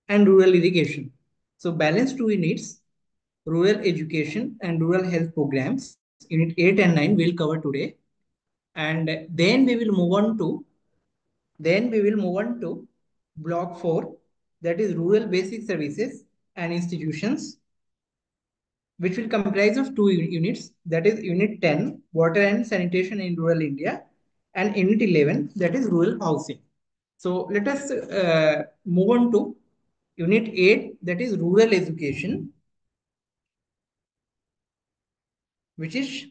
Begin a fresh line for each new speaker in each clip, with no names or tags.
and rural irrigation. So balance two units, rural education and rural health programs, unit 8 and 9 we'll cover today. And then we will move on to block 4, that is rural basic services and institutions, which will comprise of two units, that is unit 10, water and sanitation in rural India, and unit 11, that is rural housing. So let us move on to unit 8, that is rural education, which is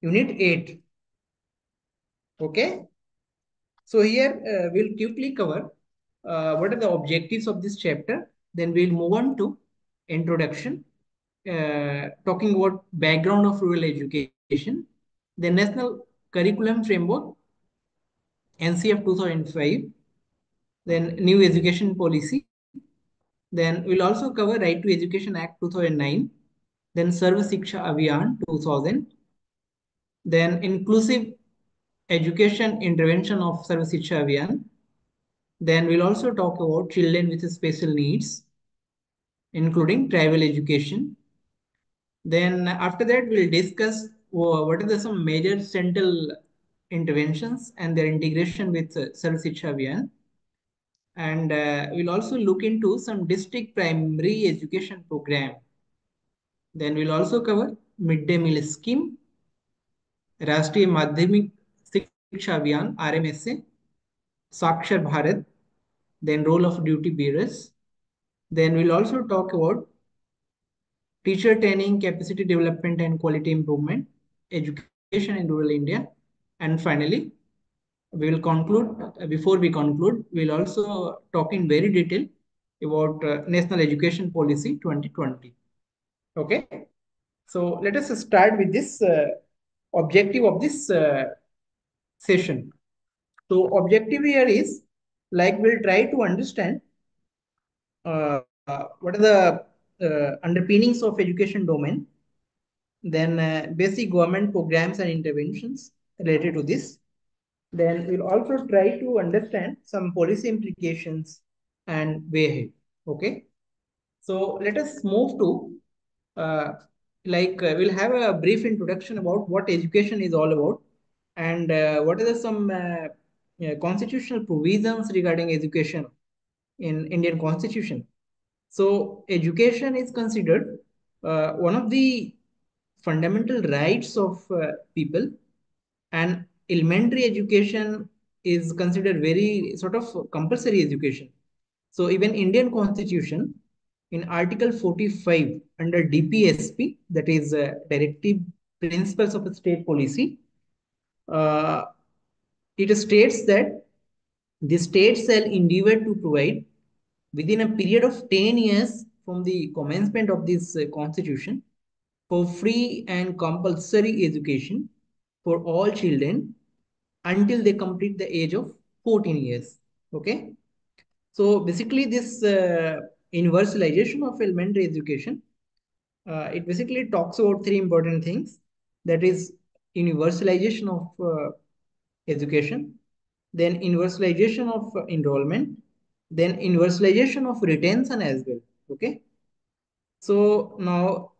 unit 8. Okay. So here we'll quickly cover what are the objectives of this chapter. Then we'll move on to introduction, talking about background of rural education, the National Curriculum Framework, NCF 2005, then new education policy. Then we'll also cover Right to Education Act 2009, then Sarva Shiksha Abhiyan 2000, then inclusive education intervention of Sarva Shiksha Abhiyan. Then we'll also talk about children with special needs, including tribal education. Then after that, we'll discuss what are the some major central interventions and their integration with Sarv Shiksha Abhiyan. And we'll also look into some district primary education program. Then we'll also cover midday meal scheme, Rashtriya Madhyamik Shiksha Abhiyan (RMSA), Sakshar Bharat, then role of duty bearers. Then we'll also talk about teacher training, capacity development, and quality improvement, education in rural India. And finally, we will conclude. Before we conclude, we'll also talk in very detail about National Education Policy 2020. Okay. So let us start with this objective of this session. So objective here is like we'll try to understand what are the underpinnings of education domain, then basic government programs and interventions related to this. Then we'll also try to understand some policy implications and way ahead. Okay. So let us move to we'll have a brief introduction about what education is all about and what are the some constitutional provisions regarding education in Indian Constitution. So education is considered one of the fundamental rights of people, and elementary education is considered very sort of compulsory education. So even Indian Constitution in Article 45 under DPSP, that is Directive Principles of State Policy, uh, it states that the state shall endeavor to provide within a period of 10 years from the commencement of this constitution for free and compulsory education for all children until they complete the age of 14 years. Okay. So basically this universalization of elementary education, it basically talks about three important things. That is universalization of education, then universalization of enrollment, then universalization of retention as well. Okay. So now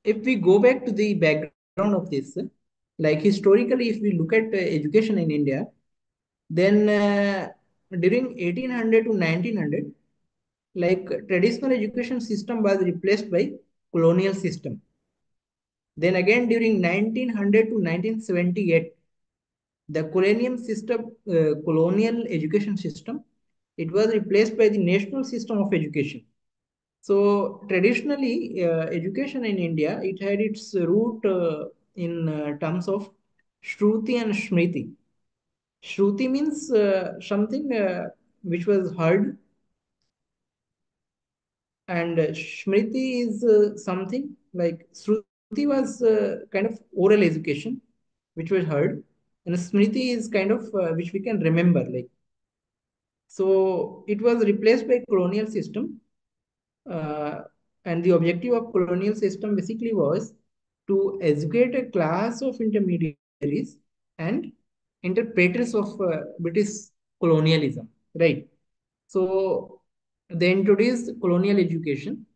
if we go back to the background of this, like historically, if we look at education in India, then during 1800 to 1900, like traditional education system was replaced by colonial system. Then again during 1900 to 1978, the colonial education system, it was replaced by the national system of education. So traditionally, education in India, it had its root in terms of Shruti and Smriti. Shruti means something which was heard, and Smriti is something like Shruti was kind of oral education, which was heard, and Smriti is kind of which we can remember. Like so, it was replaced by colonial system, uh, and the objective of colonial system basically was to educate a class of intermediaries and interpreters of British colonialism, right? So They introduced colonial education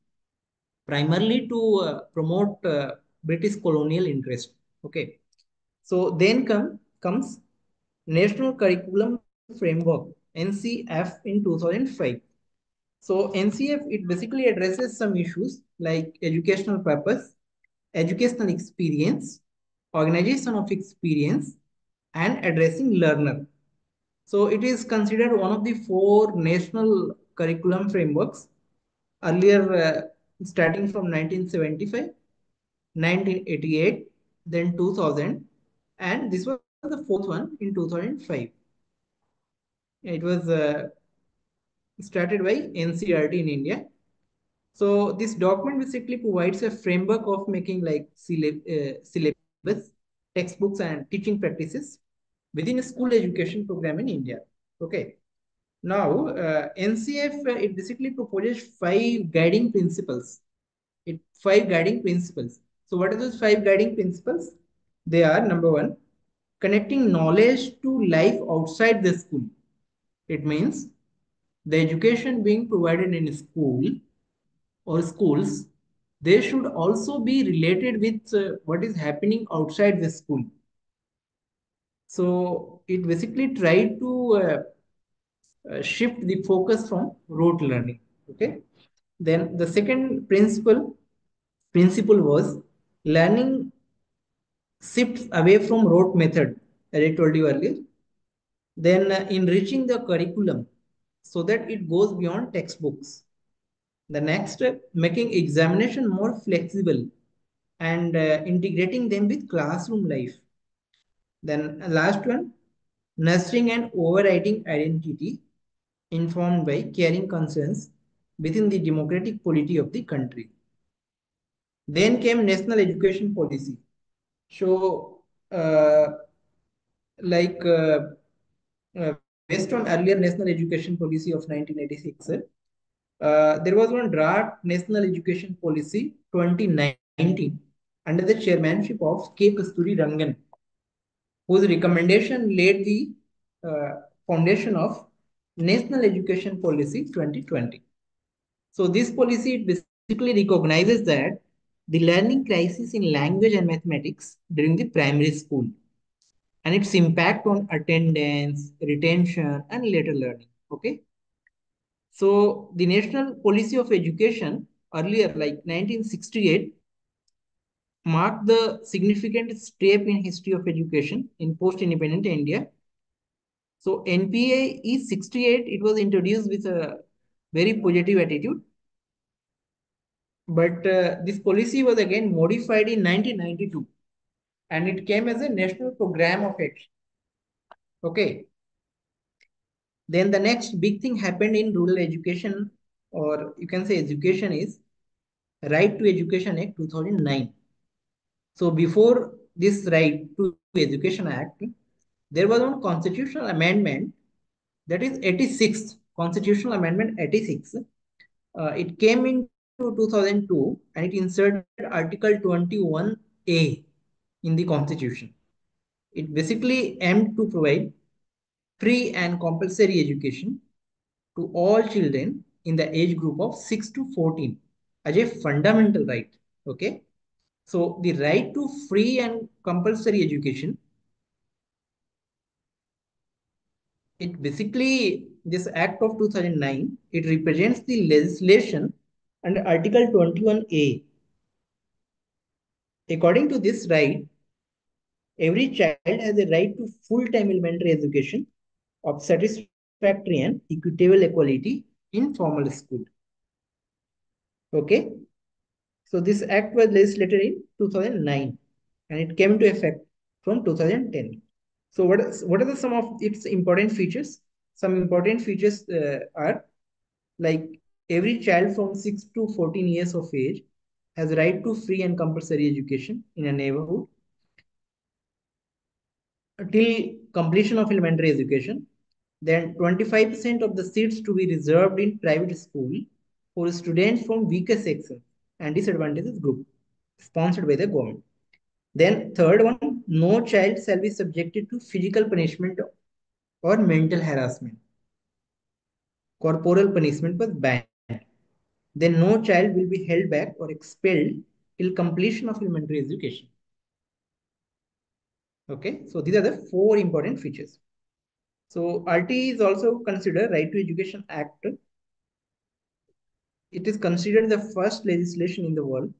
primarily to promote British colonial interest. Okay, so then comes National Curriculum Framework (NCF) in 2005. So NCF, it basically addresses some issues like educational purpose, educational experience, organization of experience, and addressing learner. So it is considered one of the four national curriculum frameworks earlier, starting from 1975, 1988, then 2000, and this was the fourth one in 2005. It was started by NCRT in India. So this document basically provides a framework of making like syllabus, textbooks, and teaching practices within a school education program in India. Okay. Now, NCF, it basically proposes five guiding principles. Five guiding principles. So, what are those five guiding principles? They are: number one, connecting knowledge to life outside the school. It means the education being provided in school or schools, they should also be related with what is happening outside the school. So it basically tried to shift the focus from rote learning. Okay. Then the second principle was learning shifts away from rote method, as I told you earlier. Then enriching the curriculum so that it goes beyond textbooks. The next, making examination more flexible and integrating them with classroom life. Then last one, nurturing and overriding identity informed by caring concerns within the democratic polity of the country. Then came national education policy. So, like based on earlier national education policy of 1986, there was one draft national education policy 2019 under the chairmanship of K. Kasturi Rangan, whose recommendation laid the foundation of National Education Policy 2020. So this policy, it basically recognizes that the learning crisis in language and mathematics during the primary school and its impact on attendance, retention, and later learning. Okay. So the National Policy of Education earlier, like 1968, marked the significant step in history of education in post-independent India. So NPA E68, it was introduced with a very positive attitude, but this policy was again modified in 1992, and it came as a national program of action. Okay. Then the next big thing happened in rural education, or you can say education, is Right to Education Act 2009. So before this Right to Education Act, there was one constitutional amendment, that is 86th Constitutional Amendment 86. It came into 2002 and it inserted Article 21A in the Constitution. It basically aimed to provide free and compulsory education to all children in the age group of 6 to 14 as a fundamental right. Okay. So the right to free and compulsory education, it basically, this Act of 2009, it represents the legislation under Article 21A. According to this right, every child has a right to full-time elementary education of satisfactory and equitable equality in formal school. Okay. So this act was legislated in 2009 and it came into effect from 2010. So what are the some of its important features? Some important features are like every child from 6 to 14 years of age has a right to free and compulsory education in a neighborhood till completion of elementary education. Then 25% of the seats to be reserved in private school for students from weaker sections and disadvantaged group sponsored by the government. Then third one, no child shall be subjected to physical punishment or mental harassment corporal punishment was banned. Then no child will be held back or expelled till completion of elementary education. Okay, so these are the four important features. So RT is also considered Right to Education Act. It is considered the first legislation in the world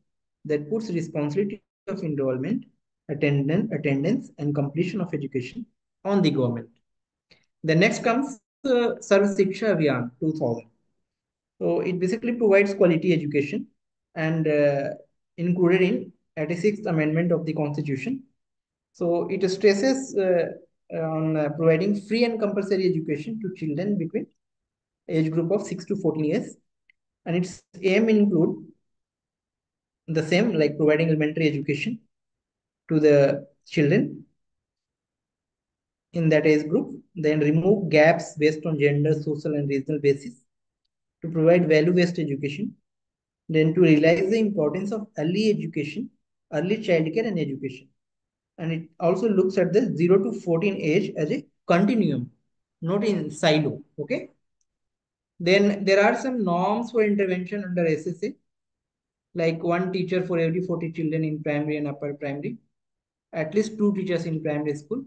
that puts responsibility of enrollment, attendance, and completion of education on the government. The next comes Sarv Shiksha Abhiyan 2000. So it basically provides quality education and included in 86th Amendment of the Constitution. So it stresses on providing free and compulsory education to children between age group of 6 to 14 years. And its aim include the same like providing elementary education to the children in that age group, then remove gaps based on gender, social, and regional basis to provide value-based education, then to realize the importance of early education, early childcare and education. And it also looks at the 0 to 14 age as a continuum, not in silo. Okay. Then there are some norms for intervention under SSA, like one teacher for every 40 children in primary and upper primary, at least two teachers in primary school.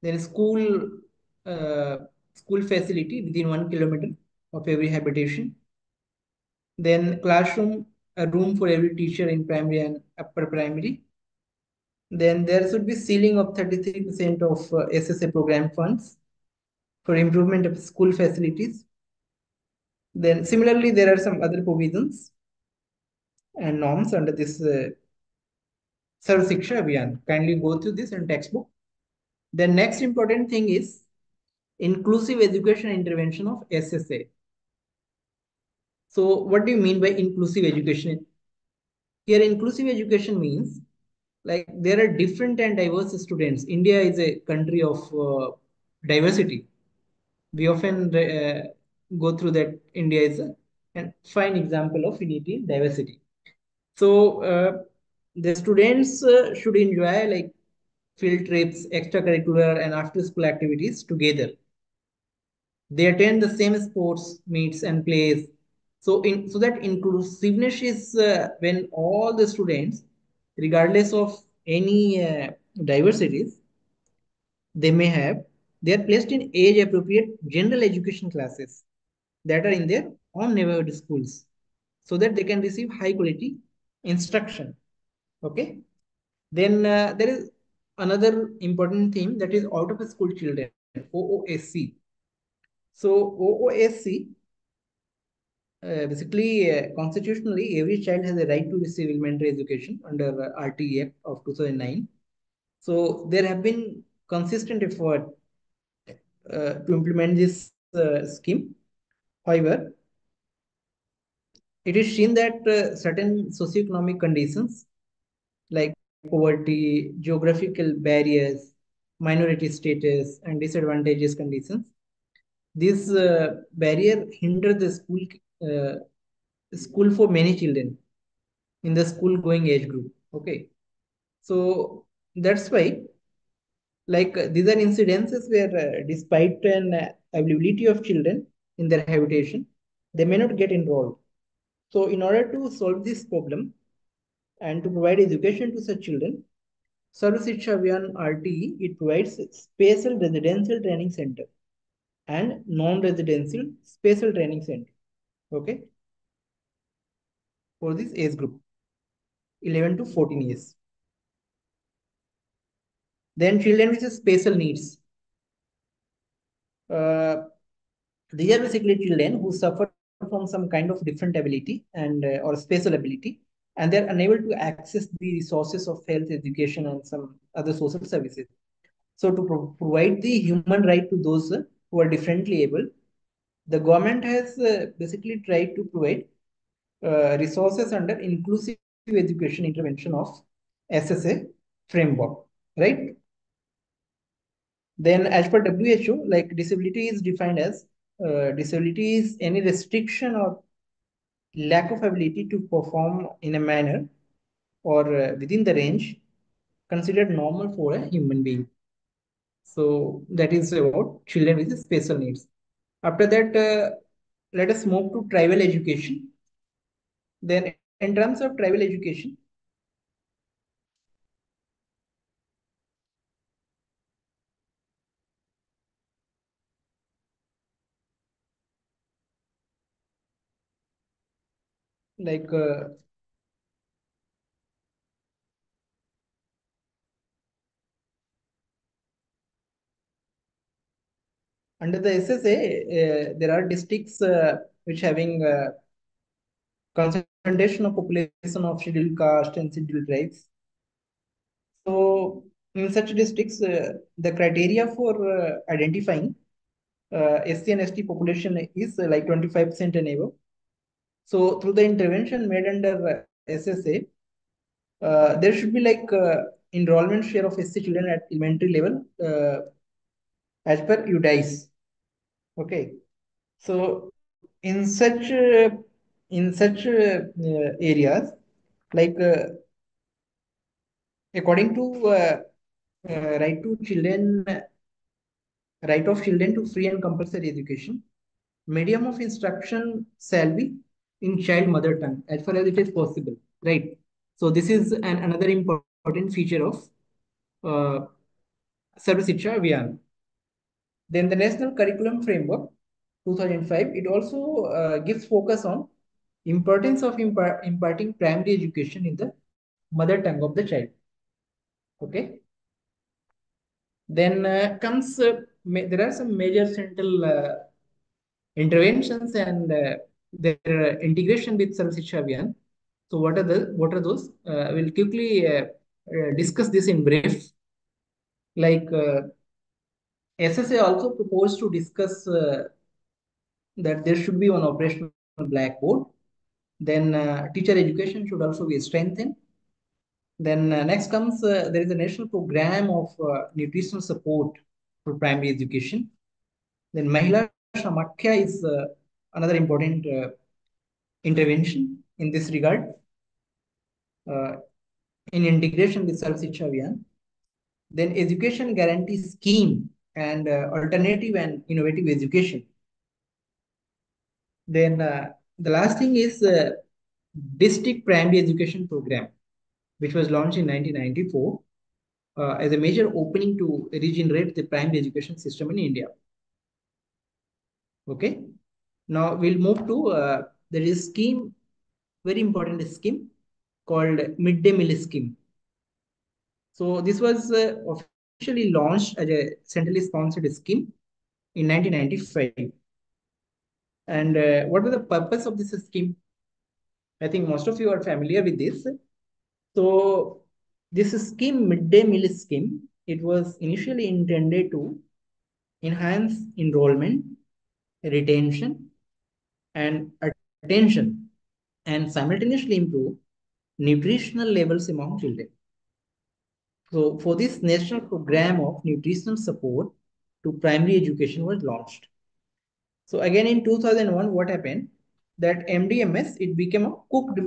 Then uh, school facility within 1 kilometer of every habitation. Then classroom, a room for every teacher in primary and upper primary. Then there should be ceiling of 33% of SSA program funds for improvement of school facilities. Then similarly, there are some other provisions and norms under this Sarv Shiksha Abhiyan. Kindly go through this and textbook. The next important thing is inclusive education intervention of SSA. So what do you mean by inclusive education? Here, inclusive education means like there are different and diverse students. India is a country of diversity. We often go through that India is a fine example of unity, diversity. So the students should enjoy like field trips, extracurricular, and after school activities together. They attend the same sports meets and plays. So that inclusiveness is when all the students, regardless of any diversities they may have, they are placed in age appropriate general education classes that are in their own neighborhood schools so that they can receive high quality instruction. Okay. Then there is another important theme, that is out of school children, OOSC. So OOSC, basically, constitutionally, every child has a right to receive elementary education under RTE Act of 2009. So there have been consistent effort to implement this scheme. However, it is seen that certain socioeconomic conditions like poverty, geographical barriers, minority status, and disadvantageous conditions, this barrier hinder the school for many children in the school going age group. Okay, so that's why these are incidences where despite an availability of children in their habitation, they may not get enrolled. So in order to solve this problem and to provide education to such children, Sarv Shiksha Abhiyan RTE, it provides special residential training center and non-residential special training center. Okay, for this age group, 11 to 14 years. Then children with special needs. Uh, these are basically children who suffer from some kind of different ability and or special ability, and they're unable to access the resources of health, education, and some other social services. So to provide the human right to those who are differently able, the government has basically tried to provide resources under inclusive education intervention of SSA framework, right? Then, as per WHO, like disability is defined as disability is any restriction or lack of ability to perform in a manner or within the range considered normal for a human being. So that is about children with special needs. After that, Let us move to tribal education. Then, in terms of tribal education, like under the SSA, there are districts which having concentration of population of scheduled caste and scheduled tribes. So, in such districts, the criteria for identifying SC and ST population is like 25% and above. So, through the intervention made under SSA, there should be like enrollment share of SC children at elementary level as per UDICE. Okay. So, in such uh, in such areas, like according to right to children, right of children to free and compulsory education, medium of instruction shall be in child mother tongue as far as it is possible, right? So this is another important feature of uh, Sarva Shiksha Abhiyan. Then the National Curriculum Framework 2005, it also gives focus on importance of imparting primary education in the mother tongue of the child. Okay. Then comes there are some major central interventions and their integration with Sarv Shiksha Abhiyan. So what are those? We'll quickly discuss this in brief. Like SSA also proposed to discuss that there should be one operational blackboard. Then teacher education should also be strengthened. Then next comes there is a national program of nutritional support for primary education. Then Mahila Shamakhya is another important intervention in this regard uh, in integration with Sarv Shiksha Abhiyan. Then education guarantee scheme and alternative and innovative education. Then the last thing is district primary education program, which was launched in 1994 as a major opening to regenerate the primary education system in India. Okay. Now we'll move to there is scheme, very important scheme called midday meal scheme. So this was officially launched as a centrally sponsored scheme in 1995. And what was the purpose of this scheme? I think most of you are familiar with this. So this scheme, midday meal scheme, it was initially intended to enhance enrollment, retention, and attention, and simultaneously improve nutritional levels among children. So for this national program of nutritional support to primary education was launched. So again in 2001, what happened? That MDMS, it became a cooked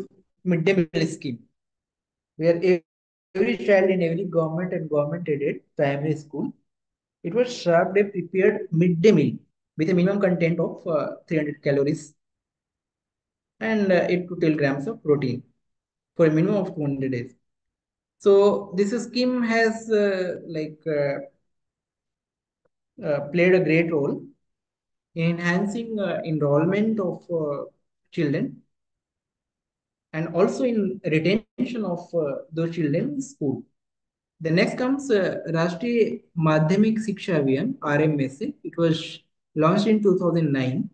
midday meal scheme where every child in every government and government aided primary school, it was served a prepared midday meal with a minimum content of 300 calories and 8 to 12 grams of protein for a minimum of 200 days. So this scheme has played a great role in enhancing enrollment of children and also in retention of those children in school. The next comes Rashtriya Madhyamik Shiksha Abhiyan (RMSA). It was launched in 2009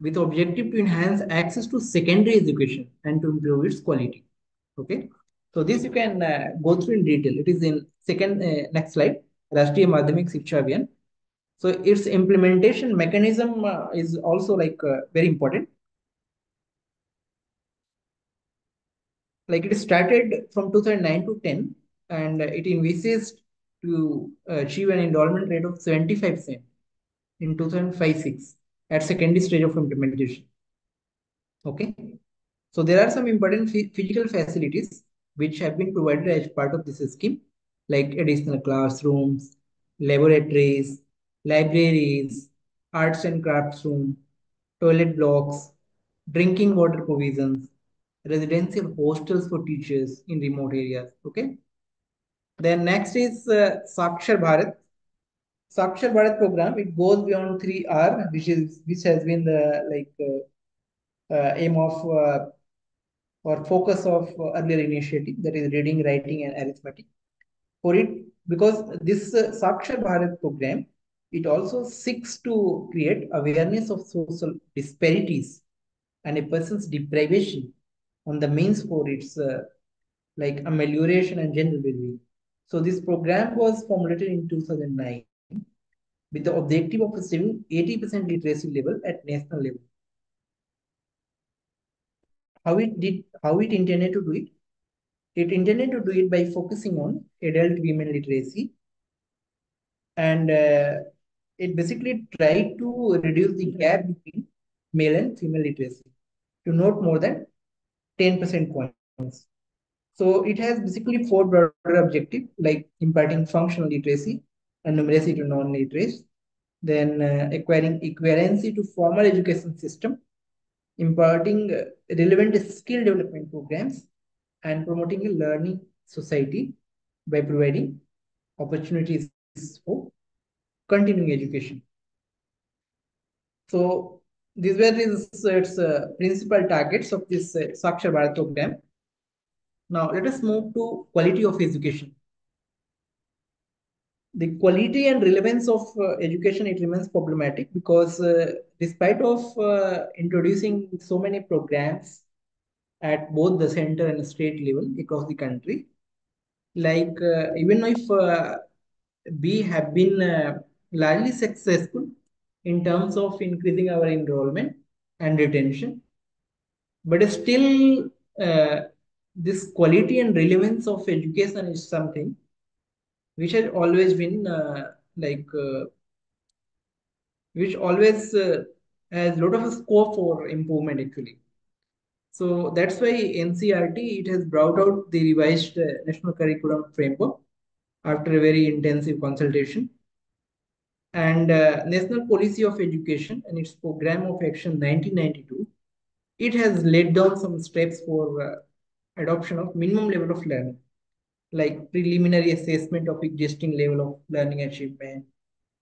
with the objective to enhance access to secondary education and to improve its quality. Okay, so this you can go through in detail. It is in second next slide. Rashtriya Madhyamik Shiksha Abhiyan. So its implementation mechanism is also like very important. Like it started from 2009 to 10, and it envisages to achieve an enrollment rate of 75% in 2005-6 at secondary stage of implementation. Okay. So there are some important physical facilities which have been provided as part of this scheme, like additional classrooms, laboratories, libraries, arts and crafts room. toilet blocks, drinking water provisions, residential hostels for teachers in remote areas. Okay. Then next is Sakshar Bharat. Sakshar Bharat program. It goes beyond 3R, which has been the aim of or focus of earlier initiative, that is reading, writing, and arithmetic. For it, because this Sakshar Bharat program, it also seeks to create awareness of social disparities and a person's deprivation on the means for its amelioration and general well-being. So this program was formulated in 2009 with the objective of achieving 80% literacy level at national level. How it intended to do it? It intended to do it by focusing on adult women literacy, and it basically tried to reduce the gap between male and female literacy to not more than 10% points. So it has basically four broader objectives, like imparting functional literacy and numeracy to non-literates, then acquiring equivalency to formal education system, imparting relevant skill development programs, and promoting a learning society by providing opportunities for continuing education. So these were its principal targets of this Sakshar Bharat program. Now let us move to quality of education. The quality and relevance of education, it remains problematic because despite of introducing so many programs at both the center and state level across the country, even if we have been largely successful in terms of increasing our enrollment and retention, but still uh, this quality and relevance of education is something which has always been which always has a lot of scope for improvement actually. So that's why NCRT, it has brought out the revised national curriculum framework after a very intensive consultation, and National Policy of Education and its Program of Action 1992. It has laid down some steps for adoption of minimum level of learning, like preliminary assessment of existing level of learning achievement,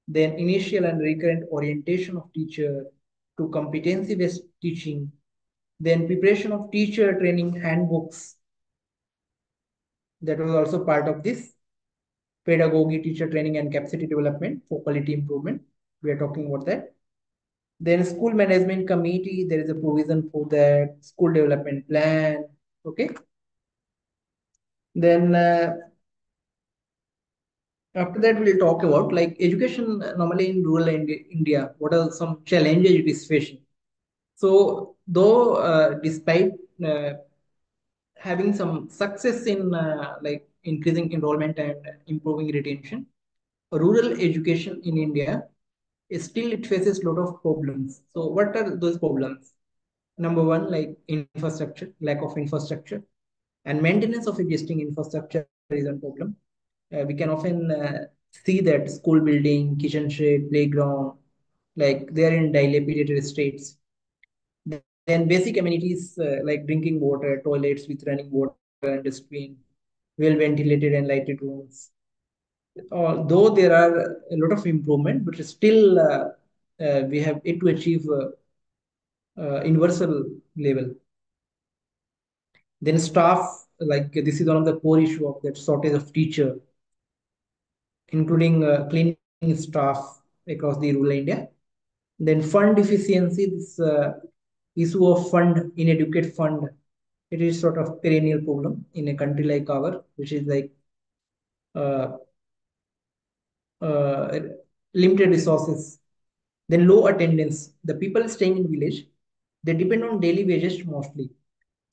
then initial and recurrent orientation of teacher to competency-based teaching, then preparation of teacher training handbooks. That was also part of this pedagogy, teacher training, and capacity development for quality improvement. We are talking about that. Then school management committee, there is a provision for that, school development plan. Okay. Then after that, we'll talk about like education normally in rural India. What are some challenges it is facing? So, though despite uh, having some success in increasing enrollment and improving retention, rural education in India is still it faces a lot of problems. So, what are those problems? Number one, like infrastructure, lack of infrastructure, and maintenance of existing infrastructure is a problem. We can often see that school building, kitchen shed, playground, like they are in dilapidated states. Then basic amenities like drinking water, toilets with running water and dustbin, well ventilated and lighted rooms. Though there are a lot of improvement, but still we have it to achieve universal level. Then staff, like this is one of the core issue of that shortage of teacher, including cleaning staff across the rural India. Then fund deficiency, this issue of fund, inadequate fund, it is sort of perennial problem in a country like our, which is like uh, uh, limited resources. Then low attendance. The people staying in village, they depend on daily wages mostly.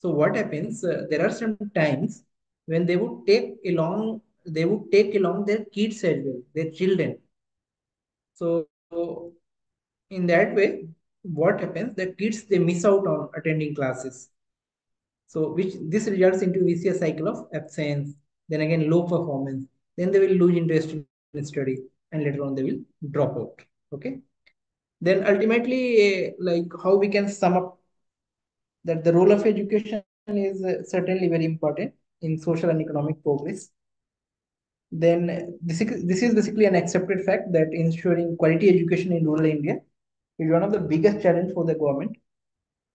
So what happens? There are some times when they would take along their kids as well, their children. So in that way, what happens? The kids they miss out on attending classes. So which this results into vicious cycle of absence, then again low performance. Then they will lose interest in study, and later on they will drop out. Okay. Then ultimately, like how we can sum up that the role of education is certainly very important in social and economic progress. Then this is basically an accepted fact that ensuring quality education in rural India is one of the biggest challenge for the government.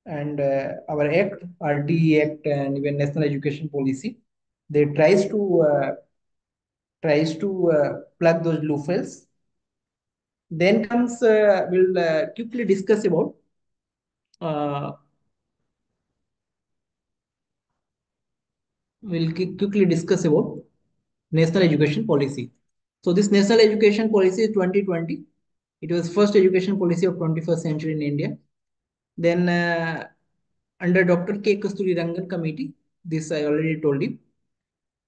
And our act, RTE Act, and even National Education Policy, they tries to plug those loopholes. Then comes we'll quickly discuss about uh, quickly discuss about National Education Policy. So this National Education Policy is 2020. It was first education policy of 21st century in India. Then under Dr. K. Kasturi Rangan Committee, this I already told you.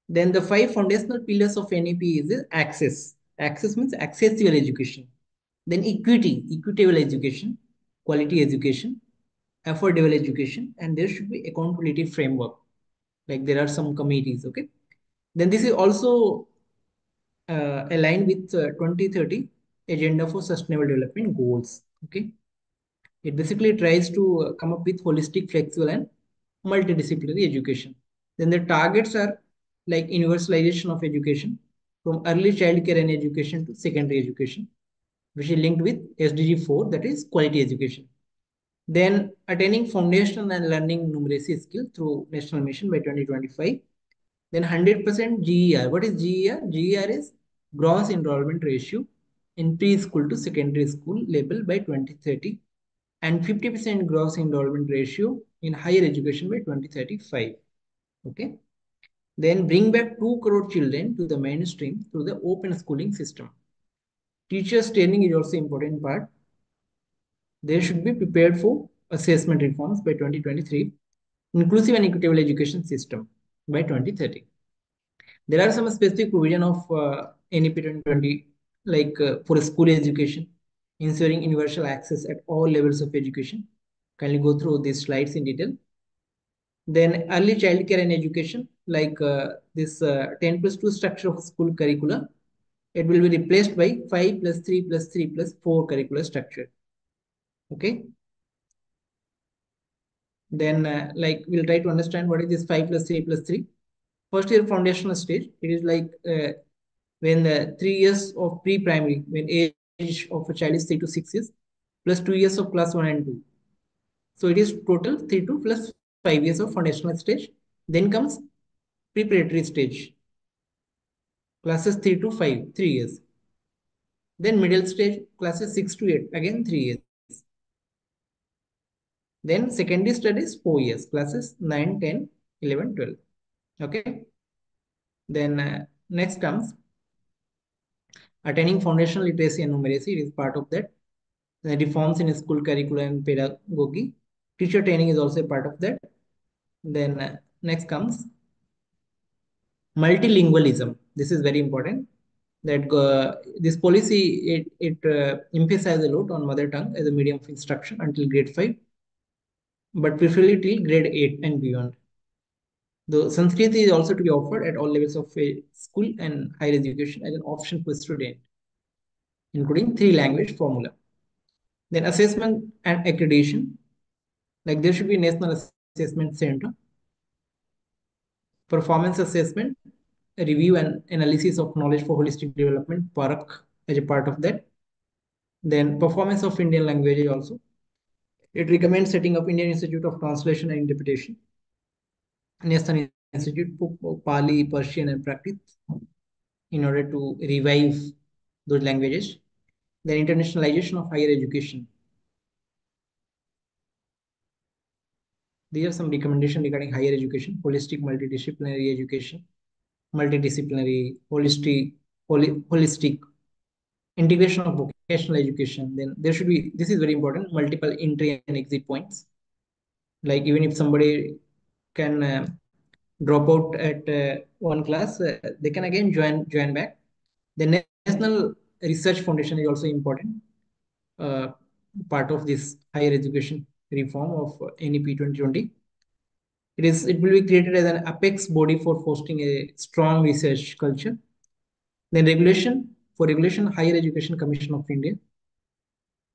Then the five foundational pillars of NEP is access. Access means accessible education. Then equity, equitable education, quality education, affordable education, and there should be accountability framework. Like there are some committees, okay? Then this is also aligned with 2030 agenda for sustainable development goals, okay? It basically tries to come up with holistic, flexible, and multidisciplinary education. Then the targets are like universalization of education from early child care and education to secondary education, which is linked with SDG 4, that is quality education. Then attaining foundational and learning numeracy skill through national mission by 2025. Then 100% GER. What is GER? GER is gross enrollment ratio in preschool to secondary school level by 2030 and 50% gross enrollment ratio in higher education by 2035. Okay. Then bring back 2 crore children to the mainstream through the open schooling system. Teachers training is also important part. They should be prepared for assessment reforms by 2023, inclusive and equitable education system by 2030. There are some specific provision of NEP 2020, like for school education, ensuring universal access at all levels of education. Kindly go through these slides in detail. Then early childcare and education, like this 10 plus 2 structure of school curricula, it will be replaced by 5 plus 3 plus 3 plus 4 curricular structure. Okay. Then like we'll try to understand what is this 5 plus 3 plus 3. First year foundational stage, it is like when 3 years of pre-primary, when age of a child is 3 to 6 years, plus 2 years of class 1 and 2. So it is total 3 to plus 5 years of foundational stage. Then comes preparatory stage, classes 3 to 5, 3 years. Then middle stage, classes 6 to 8, again 3 years. Then secondary studies 4 years, classes 9, 10, 11, 12. Okay. Then next comes attaining foundational literacy and numeracy. It is part of that. The reforms in school curriculum and pedagogy. Teacher training is also a part of that. Then next comes multilingualism. This is very important. That this policy it emphasizes a lot on mother tongue as a medium of instruction until grade 5, but preferably till grade 8 and beyond. The Sanskrit is also to be offered at all levels of school and higher education as an option for student, including three language formula. Then assessment and accreditation, like there should be national assessment center, performance assessment, review and analysis of knowledge for holistic development, PARC as a part of that. Then performance of Indian language also. It recommends setting up Indian Institute of Translation and Interpretation, National Institute for Pali, Persian and Prakrit in order to revive those languages. Then internationalization of higher education. These are some recommendations regarding higher education, holistic multidisciplinary education, holistic integration of vocational education. Then there should be, this is very important, multiple entry and exit points. Like even if somebody can drop out at one class, they can again join back. The National Research Foundation is also important uh, part of this higher education reform of NEP 2020. It will be created as an apex body for fostering a strong research culture. Then regulation, for regulation, Higher Education Commission of India.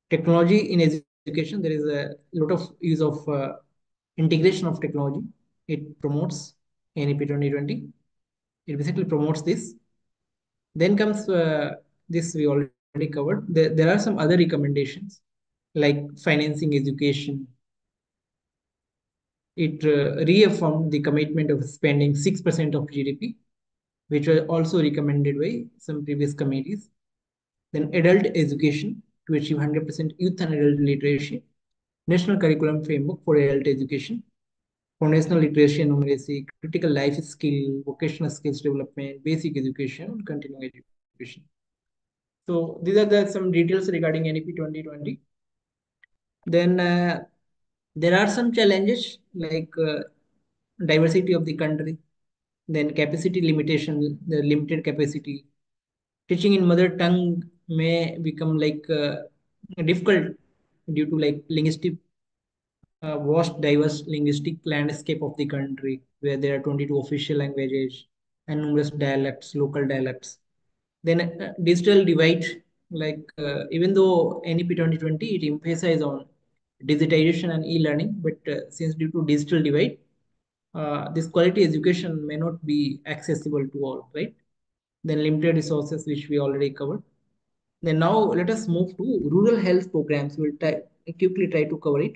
Technology in education, there is a lot of use of integration of technology. It promotes NEP 2020. It basically promotes this. Then comes this we already covered. There are some other recommendations like financing education. It reaffirmed the commitment of spending 6% of GDP, which was also recommended by some previous committees. Then adult education to achieve 100% youth and adult literacy. National curriculum framework for adult education. Foundational literacy and numeracy, critical life skill, vocational skills development, basic education, continuing education. So these are some details regarding NEP 2020. Then there are some challenges like diversity of the country, then capacity limitation, the limited capacity. Teaching in mother tongue may become like difficult due to like linguistic vast diverse linguistic landscape of the country where there are 22 official languages and numerous dialects, local dialects. Then digital divide, like even though NEP 2020 it emphasizes on digitization and e-learning, but since due to digital divide, this quality education may not be accessible to all, right? Then limited resources, which we already covered. Then now let us move to rural health programs. We'll quickly try to cover it.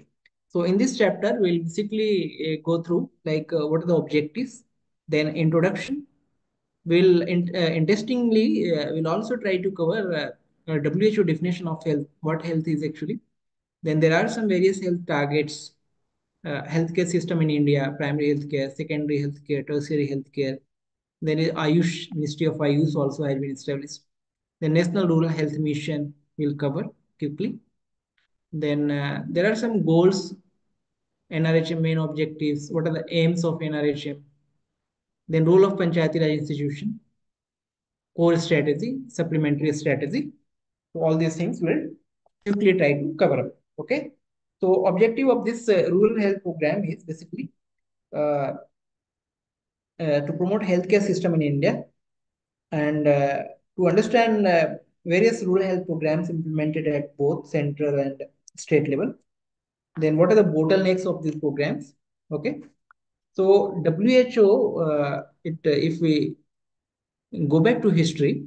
So in this chapter, we'll basically go through like what are the objectives, then introduction. Interestingly, we'll also try to cover WHO definition of health, what health is actually. Then there are some various health targets, healthcare system in India, primary healthcare, secondary healthcare, tertiary healthcare. Then Ayush, Ministry of Ayush also has been established. The National Rural Health Mission will cover quickly. Then there are some goals, NRHM main objectives, what are the aims of NRHM, then role of Panchayati Raj institution, core strategy, supplementary strategy. So all these things will quickly try to cover up. Okay. So objective of this rural health program is basically uh, to promote healthcare system in India and to understand various rural health programs implemented at both central and state level. Then what are the bottlenecks of these programs? Okay. So WHO, if we go back to history,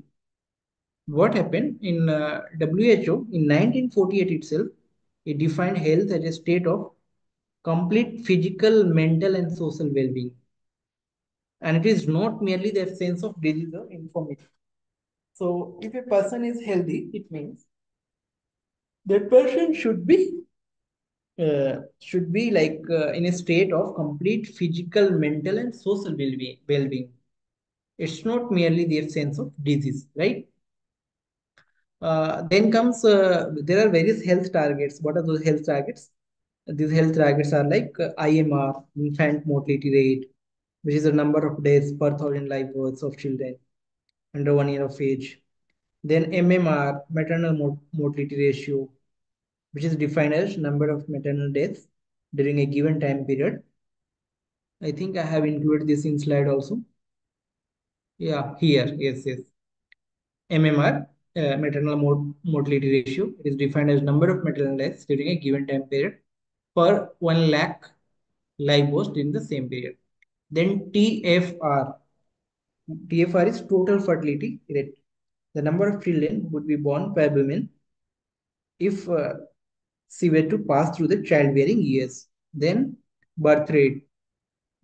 what happened in WHO in 1948 itself, it defined health as a state of complete physical, mental, and social well-being. And it is not merely the absence of disease or infirmity. So if a person is healthy, it means that person should be like in a state of complete physical, mental, and social well-being. It's not merely the absence of disease, right? Then comes there are various health targets. What are those health targets? These health targets are like IMR, infant mortality rate, which is the number of deaths per thousand live births of children under 1 year of age. Then MMR, maternal mortality ratio, which is defined as number of maternal deaths during a given time period. I think I have included this in slide also. Yeah, here, yes, yes. MMR, maternal mortality ratio, it is defined as number of maternal deaths during a given time period per 1 lakh live births during the same period. Then TFR is total fertility rate. The number of children would be born per woman if she were to pass through the childbearing years. Then birth rate,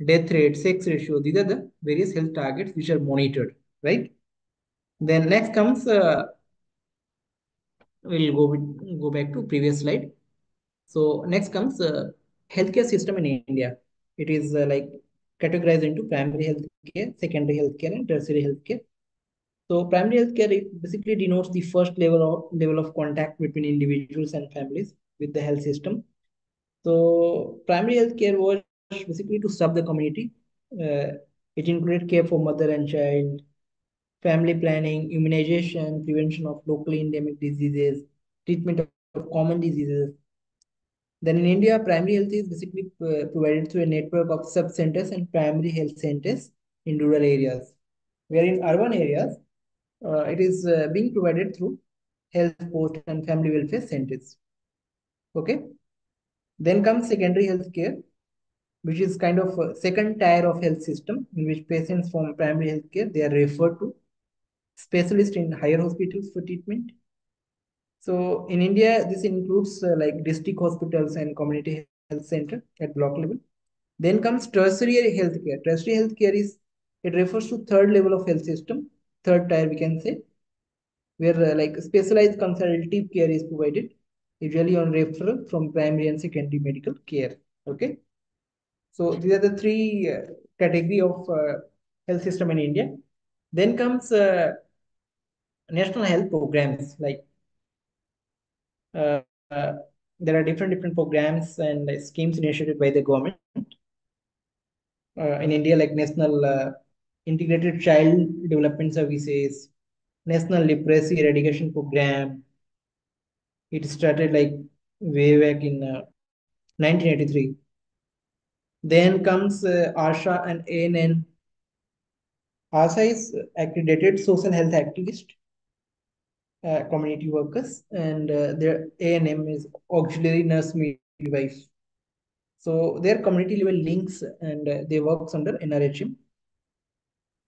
death rate, sex ratio, these are the various health targets which are monitored, right? Then next comes, we'll go back to previous slide. So next comes healthcare system in India. It is like categorized into primary healthcare, secondary healthcare, and tertiary healthcare. So primary healthcare it basically denotes the first level of contact between individuals and families with the health system. So primary healthcare was basically to serve the community. Uh, it included care for mother and child, family planning, immunization, prevention of locally endemic diseases, treatment of common diseases. Then in India, primary health is basically provided through a network of sub-centers and primary health centers in rural areas. Where in urban areas, it is being provided through health post and family welfare centers. Okay. Then comes secondary healthcare, which is kind of a second tier of health system in which patients from primary healthcare they are referred to specialists in higher hospitals for treatment. So in India, this includes like district hospitals and community health center at block level. Then comes tertiary healthcare. Tertiary healthcare is it refers to third level of health system, third tier we can say, where like specialized consultative care is provided, usually on referral from primary and secondary medical care. Okay, so these are the three category of health system in India. Then comes national health programs like uh, there are different programs and schemes initiated by the government in India, like national integrated child development services, national leprosy eradication program. It started like way back in 1983. Then comes ASHA and ANN. ASHA is accredited social health activist, community workers, and their ANM is auxiliary nurse midwife. So their community level links and they works under NRHM.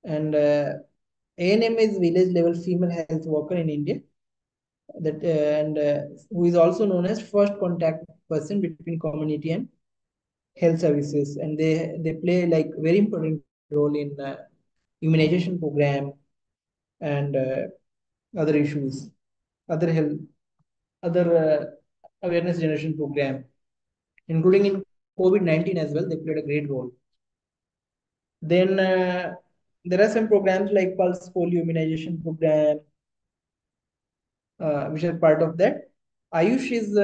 And ANM is village level female health worker in India that and who is also known as first contact person between community and health services, and they play like very important role in immunization program and other issues, other health, other awareness generation program, including in COVID-19 as well. They played a great role. Then there are some programs like Pulse Polio Immunization Program, which are part of that. Ayush is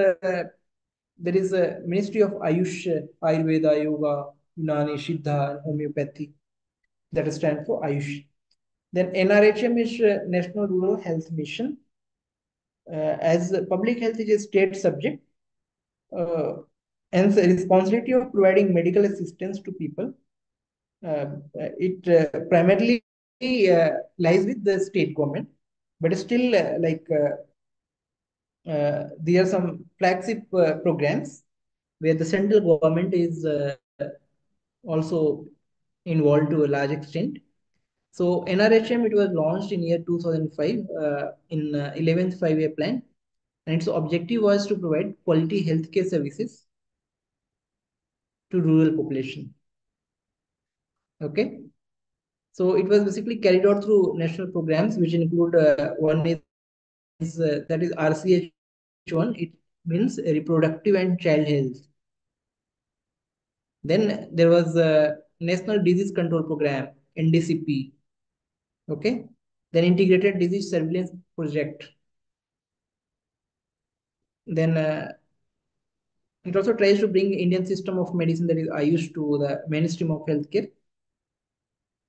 there is a Ministry of Ayush, Ayurveda, Yoga, Unani, Siddha, and Homeopathy that stand for Ayush. Then NRHM is National Rural Health Mission. As public health is a state subject, uh, and the responsibility of providing medical assistance to people, it primarily lies with the state government, but still there are some flagship programs where the central government is also involved to a large extent. So NRHM it was launched in year 2005 in 11th five-year plan, and its objective was to provide quality healthcare services to rural population. Okay, so it was basically carried out through national programs, which include one is that is RCH1. It means reproductive and child health. Then there was a National Disease Control Program (NDCP). Okay, then Integrated Disease Surveillance Project. Then it also tries to bring Indian system of medicine, that is Ayush, to the mainstream of healthcare.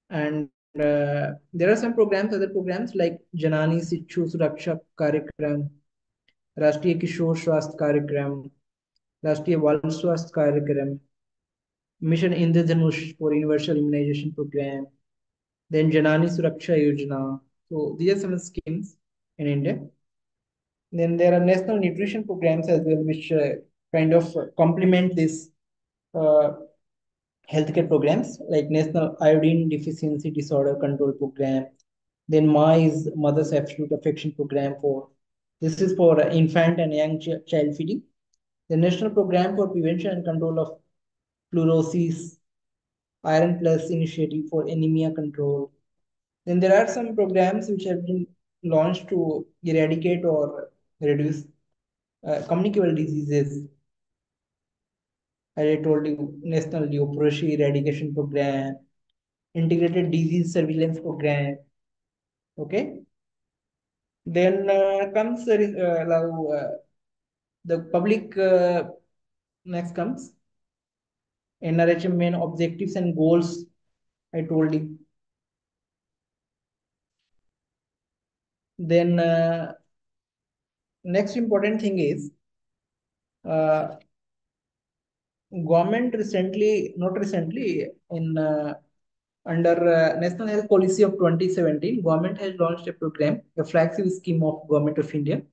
And there are some programs, other programs like Janani Shikshu Suraksha Karyakram, Rashtriya Kishore Swasth Karyakram, Rashtriya Bal Swasth Karyakram, Mission Indradhanush for Universal Immunization Program, then Janani Suraksha Yojana. So these are some schemes in India. Then there are national nutrition programs as well, which kind of complement this uh, healthcare programs, like National Iodine Deficiency Disorder Control Program. Then MA is Mother's Absolute Affection Program for this is for infant and young child feeding. The National Program for Prevention and Control of Fluorosis, Iron Plus Initiative for Anemia Control. Then there are some programs which have been launched to eradicate or reduce communicable diseases. As I told you, National Leprosy Eradication Program, Integrated Disease Surveillance Program. Okay. Then comes the public. Next comes NRHM main objectives and goals. I told you. Then next important thing is uh, government recently, not recently, in under National Health Policy of 2017, government has launched a program, a flagship scheme of Government of India,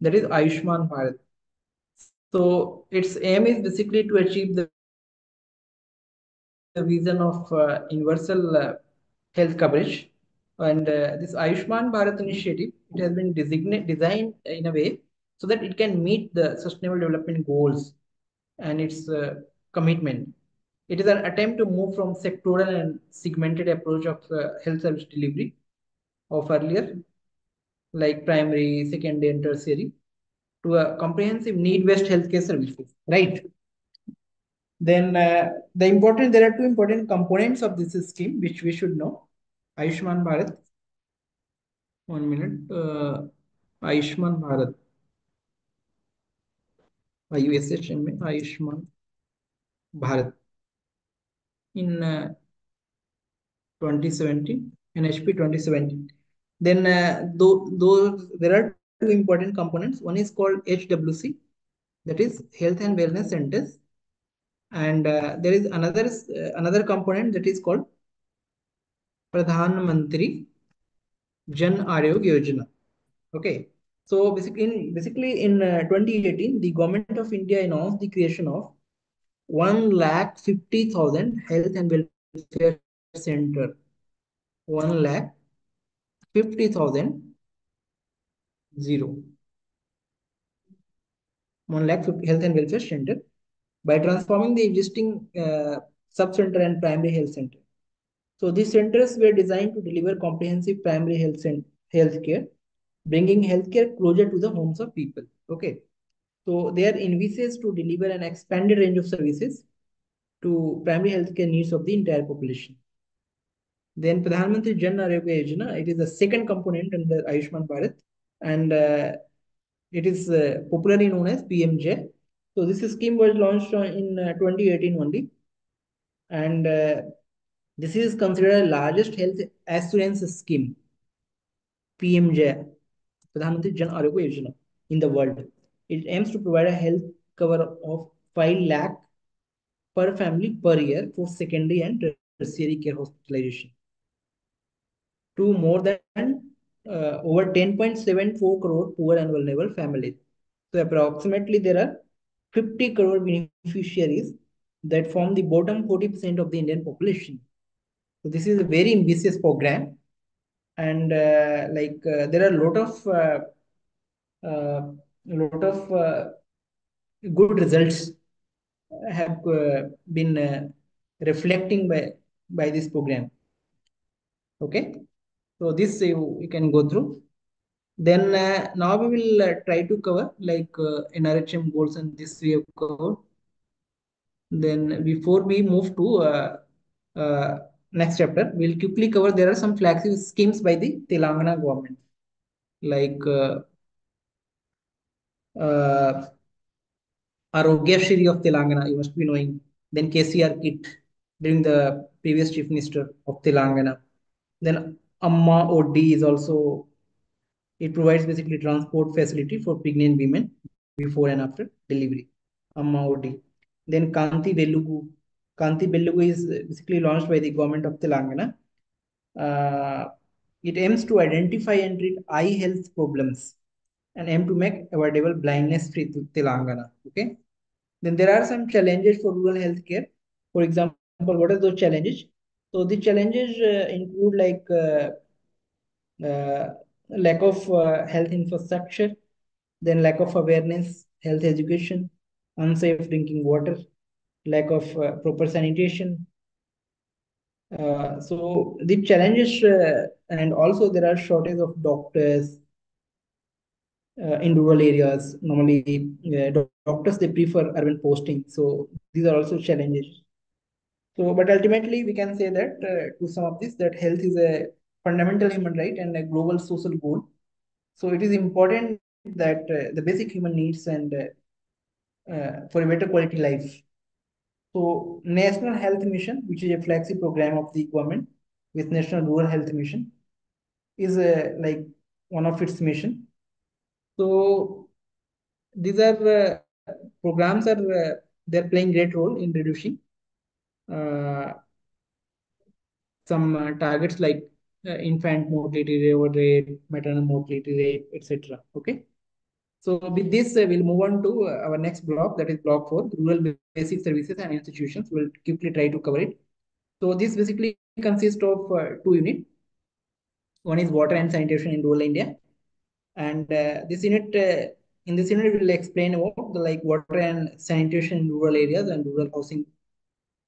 that is Ayushman Bharat. So its aim is basically to achieve the vision of universal health coverage. And this Ayushman Bharat initiative, it has been designed in a way so that it can meet the Sustainable Development Goals and its commitment. It is an attempt to move from sectoral and segmented approach of health service delivery of earlier, like primary, secondary, and tertiary, to a comprehensive need-based healthcare services. Right. Then there are two important components of this scheme which we should know. Ayushman Bharat. 1 minute. Ayushman Bharat. IUSHM में Ayushman Bharat in 2017, NHP 2017. Then there are two important components. One is called HWC, that is Health and Wellness Centers, and there is another component that is called Pradhan Mantri Jan Arogya Yojana. Okay. So basically in 2018, the government of India announced the creation of 1,50,000 health and welfare center. 1,50,000 zero. 1,50,000 health and welfare center by transforming the existing sub-center and primary health center. So these centers were designed to deliver comprehensive primary health care, bringing healthcare closer to the homes of people. Okay. So they are envisaged to deliver an expanded range of services to primary healthcare needs of the entire population. Then Pradhan Mantri Jan Arogya Yojana, it is the second component under Ayushman Bharat, and it is popularly known as PMJ. So this scheme was launched in 2018 only, and this is considered the largest health assurance scheme, PMJ, Pradhan Mantri Jan Arogya Yojana, in the world. It aims to provide a health cover of 5 lakh per family per year for secondary and tertiary care hospitalization to more than over 10.74 crore poor and vulnerable families. So approximately there are 50 crore beneficiaries that form the bottom 40% of the Indian population. So this is a very ambitious program, and there are a uh, lot of good results have been reflecting by this program. Okay, so this you can go through. Then now we will try to cover like NRHM goals, and this we have covered. Then before we move to next chapter, we'll quickly cover there are some flagship schemes by the Telangana government, like uh, Arogya Shri of Telangana, you must be knowing. Then KCR kit during the previous chief minister of Telangana. Then Amma OD is also, it provides basically transport facility for pregnant women before and after delivery. Amma OD. Then Kanti Velugu. Kanti Velugu is basically launched by the government of Telangana. Uh, it aims to identify and treat eye health problems and aim to make avoidable blindness free to Telangana. Okay. Then there are some challenges for rural healthcare. For example, what are those challenges? So the challenges include like uh, lack of health infrastructure, then lack of awareness, health education, unsafe drinking water, lack of proper sanitation. So the challenges, and also there are shortage of doctors in rural areas. Normally, doctors they prefer urban posting. So these are also challenges. So, but ultimately, we can say that to sum up this, that health is a fundamental human right and a global social goal. So, it is important that the basic human needs and for a better quality life. So, National Health Mission, which is a flagship program of the government with National Rural Health Mission, is like one of its mission. So, these are programs are they're playing great role in reducing uh, some targets like infant mortality rate, maternal mortality rate, etc. Okay. So with this, we'll move on to our next block, that is block 4, rural basic services and institutions. We'll quickly try to cover it. So this basically consists of two units. One is water and sanitation in rural India, and in this unit we will explain about the like water and sanitation in rural areas and rural housing.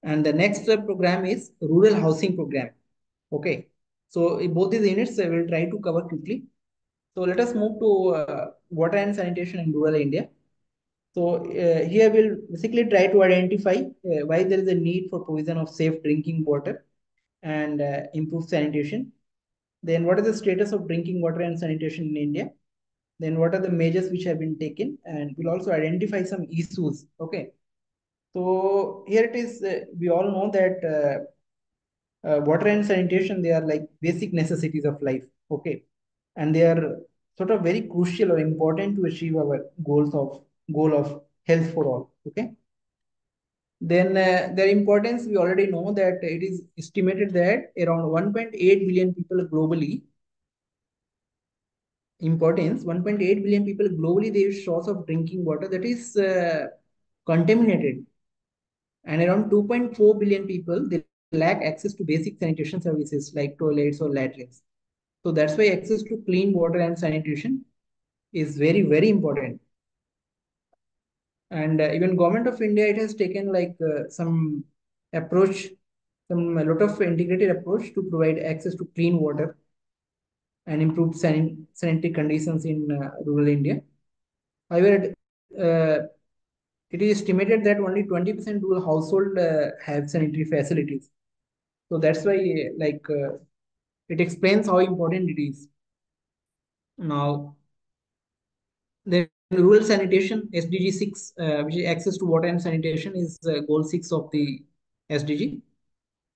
And the next program is rural housing program. Okay, so in both these units I will try to cover quickly. So let us move to water and sanitation in rural India. So here we'll basically try to identify why there is a need for provision of safe drinking water and improved sanitation. Then what is the status of drinking water and sanitation in India? Then what are the measures which have been taken? And we'll also identify some issues. Okay. So here it is. We all know that water and sanitation, they are like basic necessities of life. Okay. And they are sort of very crucial or important to achieve our goal of health for all. Okay. Then their importance, we already know that it is estimated that around 1.8 billion people globally, importance 1.8 billion people globally, they use source of drinking water that is contaminated, and around 2.4 billion people, they lack access to basic sanitation services like toilets or latrines. So that's why access to clean water and sanitation is very, very important. And even government of India, it has taken like some approach, some a lot of integrated approach to provide access to clean water and improved sanitary conditions in rural India. However, it is estimated that only 20% rural household have sanitary facilities. So that's why it explains how important it is. Now, the rural sanitation SDG 6, which is access to water and sanitation, is goal 6 of the SDG.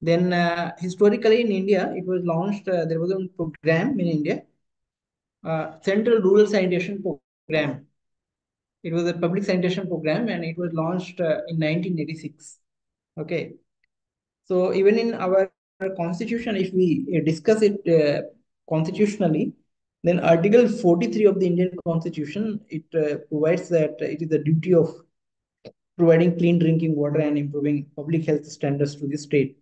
Then historically in India, it was launched, there was a program in India, Central Rural Sanitation Program. It was a public sanitation program and it was launched in 1986. Okay. So even in our constitution, if we discuss it constitutionally, then Article 43 of the Indian Constitution, it provides that it is the duty of providing clean drinking water and improving public health standards to the state.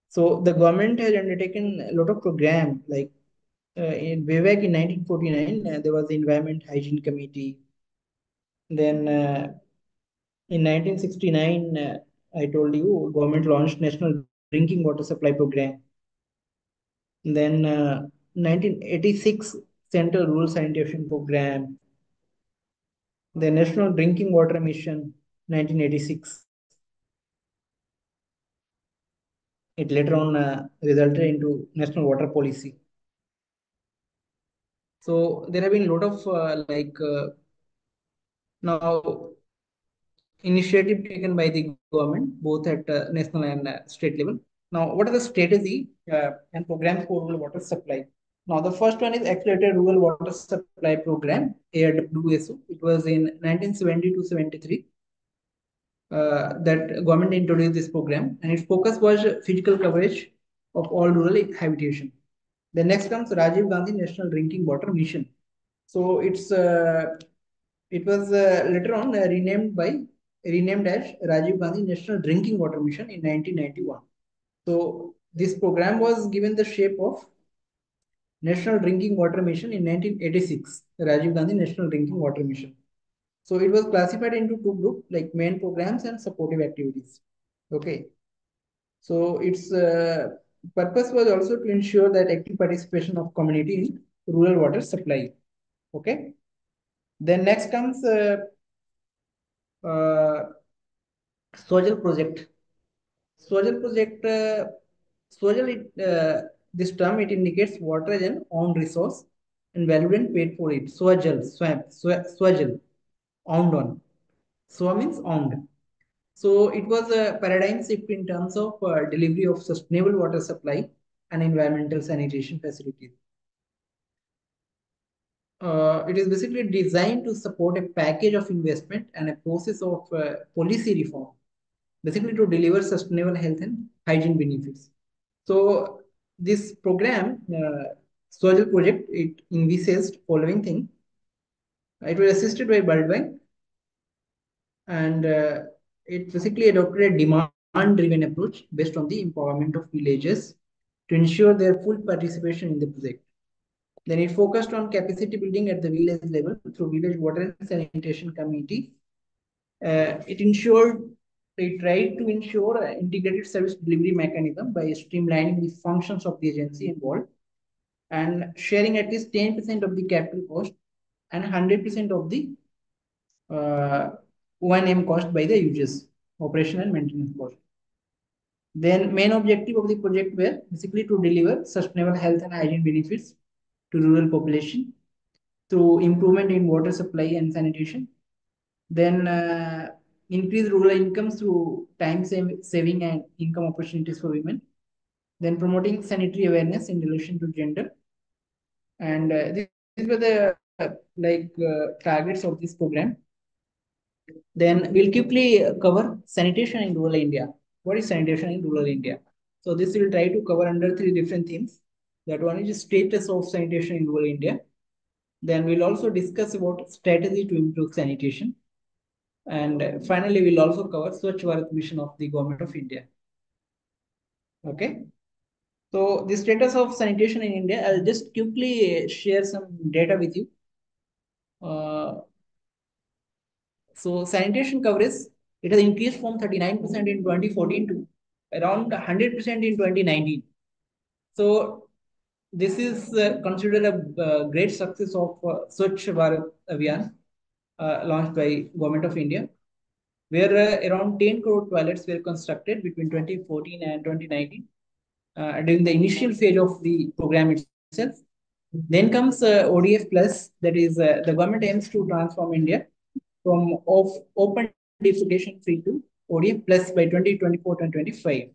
So the government has undertaken a lot of program like in way back in 1949, there was the Environment Hygiene Committee. Then in 1969, I told you, government launched National Drinking Water Supply Program. Then 1986, Central Rural Sanitation Program. The National Drinking Water Mission, 1986. It later on resulted into National Water Policy. So there have been a lot of now initiative taken by the government, both at national and state level. Now, what are the strategy and programs for rural water supply? Now, the first one is Accelerated Rural Water Supply Program, ARWSO. It was in 1970 to 73 that government introduced this program, and its focus was physical coverage of all rural habitation. The next comes Rajiv Gandhi National Drinking Water Mission. So it was later on renamed as Rajiv Gandhi National Drinking Water Mission in 1991. So this program was given the shape of National Drinking Water Mission in 1986, the Rajiv Gandhi National Drinking Water Mission. So it was classified into two groups, like main programs and supportive activities. Okay. So its purpose was also to ensure that active participation of community in rural water supply. Okay. Then next comes uh, Swajal project. Swajal project, Swajal, this term, it indicates water as an own resource and valued and paid for it. Swajal, Swajal, owned on. Swa means owned. So it was a paradigm shift in terms of delivery of sustainable water supply and environmental sanitation facilities. It is basically designed to support a package of investment and a process of policy reform, basically to deliver sustainable health and hygiene benefits. So this program, Soil Project, it envisages following thing. It was assisted by World Bank, and it basically adopted a demand-driven approach based on the empowerment of villagers to ensure their full participation in the project. Then it focused on capacity building at the village level through village water and sanitation committees. It ensured they tried to ensure an integrated service delivery mechanism by streamlining the functions of the agency involved and sharing at least 10% of the capital cost and 100% of the uh, O&M cost by the users, operation and maintenance cost. Then main objective of the project were basically to deliver sustainable health and hygiene benefits to rural population through improvement in water supply and sanitation. Then increase rural incomes through saving and income opportunities for women. Then promoting sanitary awareness in relation to gender. And these were the targets of this program. Then we'll quickly cover sanitation in rural India. What is sanitation in rural India? So this will try to cover under three different themes. That one is status of sanitation in rural India. Then we'll also discuss about strategy to improve sanitation. And finally, we'll also cover Swachh Bharat mission of the government of India. Okay. So the status of sanitation in India, I'll just quickly share some data with you. So sanitation coverage, it has increased from 39% in 2014 to around 100% in 2019. So this is considered a great success of Swachh Bharat Abhiyan launched by Government of India, where around 10 crore toilets were constructed between 2014 and 2019 during the initial phase of the program itself. Then comes ODF Plus, that is the government aims to transform India from open defecation free to ODF Plus by 2024 and 25.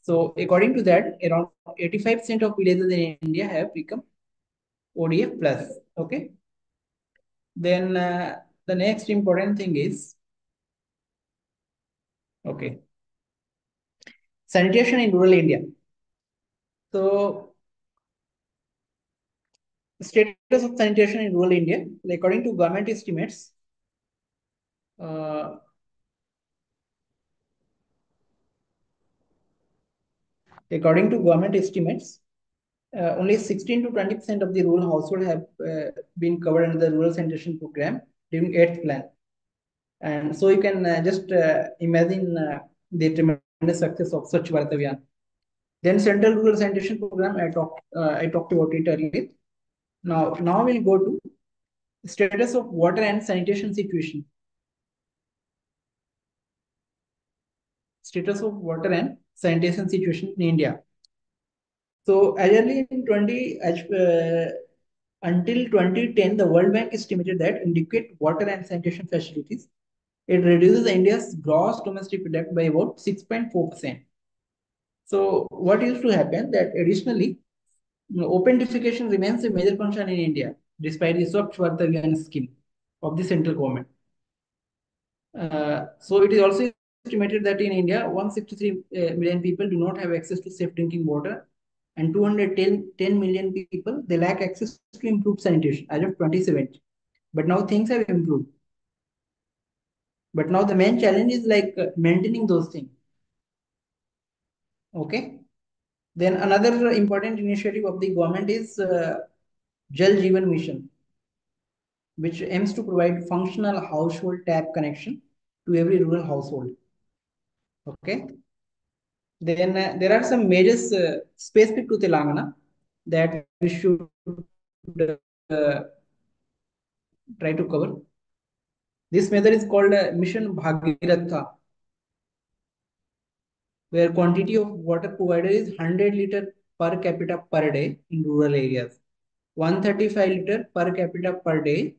So according to that, around 85% of villages in India have become ODF Plus. Okay. Then the next important thing is, okay, sanitation in rural India. So status of sanitation in rural India, according to government estimates, uh, according to government estimates, only 16 to 20% of the rural household have been covered under the rural sanitation program during 8th plan. And so you can just imagine the tremendous success of Swachh Bharat Abhiyan. Then Central Rural Sanitation Program, I talked about it earlier. Now we'll go to status of water and sanitation situation. Status of water and sanitation situation in India. So as early in 20, until 2010, the World Bank estimated that inadequate water and sanitation facilities, it reduces India's gross domestic product by about 6.4%. So what used to happen that additionally, open defecation remains a major concern in India, despite the Swachh Bharat Abhiyan scheme of the central government. So it is also estimated that in India, 163 million people do not have access to safe drinking water, and 210 million people they lack access to improved sanitation as of 2070. But now things have improved. But now the main challenge is maintaining those things. Okay. Then another important initiative of the government is Jal Jeevan Mission, which aims to provide functional household tap connection to every rural household. Okay. Then there are some measures specific to Telangana that we should uh, try to cover. This method is called Mission Bhagiratha, where quantity of water provided is 100 liter per capita per day in rural areas, 135 liter per capita per day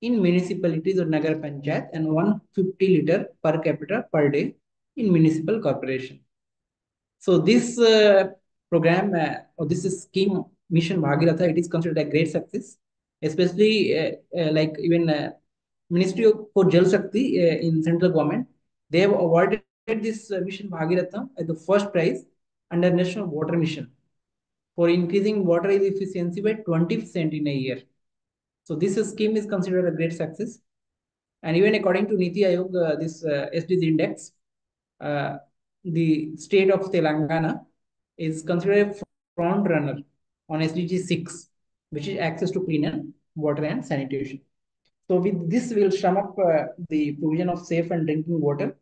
in municipalities or Nagar Panchayat, and 150 liter per capita per day in municipal corporation. So this program or this scheme, Mission Bhagiratha, it is considered a great success, especially like even Ministry for Jal Shakti in central government. They have awarded this Mission Bhagiratha as the first prize under National Water Mission for increasing water efficiency by 20% in a year. So this scheme is considered a great success. And even according to Niti Aayog, this SDG index, uh, the state of Telangana is considered a front runner on SDG 6, which is access to clean water and sanitation. So with this, we'll sum up the provision of safe and drinking water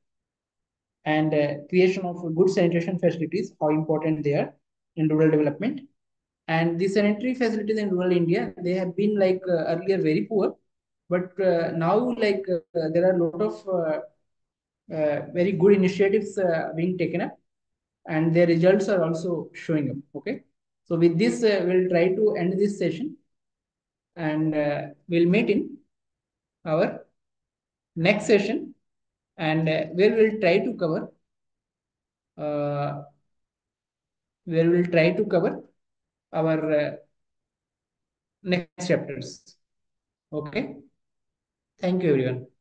and creation of good sanitation facilities, how important they are in rural development. And the sanitary facilities in rural India, they have been like earlier very poor, but now like there are a lot of very good initiatives being taken up, and their results are also showing up. Okay, so with this, we'll try to end this session, and we'll meet in our next session, and where we'll try to cover uh, our next chapters. Okay, thank you everyone.